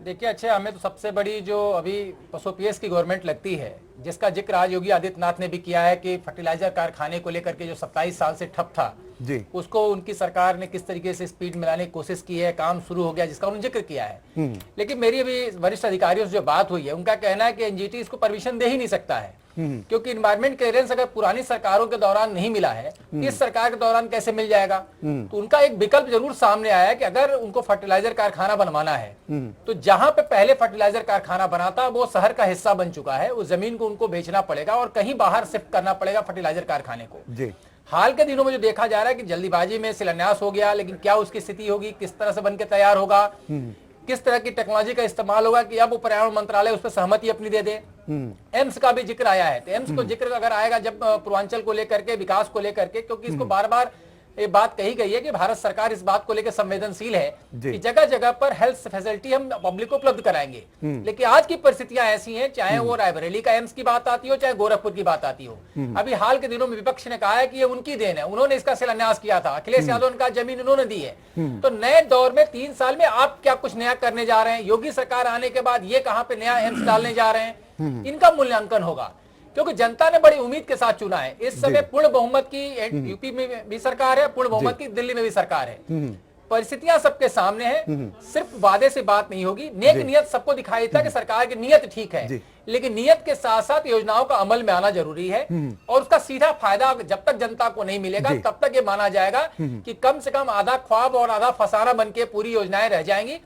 देखिए अच्छे, हमें तो सबसे बड़ी जो अभी पसोपीएस की गवर्नमेंट लगती है, जिसका जिक्र आज योगी आदित्यनाथ ने भी किया है कि फर्टिलाइजर कारखाने को लेकर के जो 27 साल से ठप था, जी। उसको उनकी सरकार ने किस तरीके से स्पीड में लाने की कोशिश की है, काम शुरू हो गया, जिसका उन्होंने जिक्र किया है। लेकिन मेरी अभी वरिष्ठ अधिकारियों से जो बात हुई है, उनका कहना है कि एनजीटी इसको परमिशन दे ही नहीं सकता है, क्योंकि इन्वायरमेंट क्लियरेंस अगर पुरानी सरकारों के दौरान नहीं मिला है, इस सरकार के दौरान कैसे मिल जाएगा। तो उनका एक विकल्प जरूर सामने आया है कि अगर उनको फर्टिलाइजर कारखाना बनवाना है, तो जहां पे पहले फर्टिलाइजर कारखाना बना था वो शहर का हिस्सा बन चुका है, उस जमीन को उनको बेचना पड़ेगा और कहीं बाहर शिफ्ट करना पड़ेगा फर्टिलाइजर कारखाने को। जी। हाल के दिनों में जो देखा जा रहा है कि जल्दीबाजी में शिलान्यास हो गया, लेकिन क्या उसकी स्थिति होगी, किस तरह से बनकर तैयार होगा, किस तरह की टेक्नोलॉजी का इस्तेमाल होगा कि अब पर्यावरण मंत्रालय उस पर सहमति अपनी दे दे। एम्स का भी जिक्र आया है, तो एम्स को जिक्र अगर आएगा जब पूर्वांचल को लेकर के, विकास को लेकर के, क्योंकि इसको बार बार ये बात कही गई है कि भारत सरकार इस बात को लेकर संवेदनशील है कि जगह जगह पर हेल्थ फैसिलिटी हम पब्लिक को उपलब्ध कराएंगे। लेकिन आज की परिस्थितियां ऐसी हैं, चाहे वो रायबरेली का एम्स की बात आती हो, चाहे गोरखपुर की बात आती हो। अभी हाल के दिनों में विपक्ष ने कहा है कि ये उनकी देन है, उन्होंने इसका शिलान्यास किया था, अखिलेश यादव ने कहा जमीन उन्होंने दी है। तो नए दौर में 3 साल में आप क्या कुछ नया करने जा रहे हैं? योगी सरकार आने के बाद ये कहां पे नया एम्स डालने जा रहे हैं? इनका मूल्यांकन होगा, क्योंकि जनता ने बड़ी उम्मीद के साथ चुना है। इस समय पूर्ण बहुमत की यूपी में भी सरकार है, पूर्ण बहुमत की दिल्ली में भी सरकार है। परिस्थितियां सबके सामने हैं, सिर्फ वादे से बात नहीं होगी। नेक नियत सबको दिखाई देता है कि सरकार की नियत ठीक है, लेकिन नियत के साथ साथ योजनाओं का अमल में आना जरूरी है, और उसका सीधा फायदा जब तक जनता को नहीं मिलेगा तब तक ये माना जाएगा कि कम से कम आधा ख्वाब और आधा फसाना बनके पूरी योजनाएं रह जाएंगी।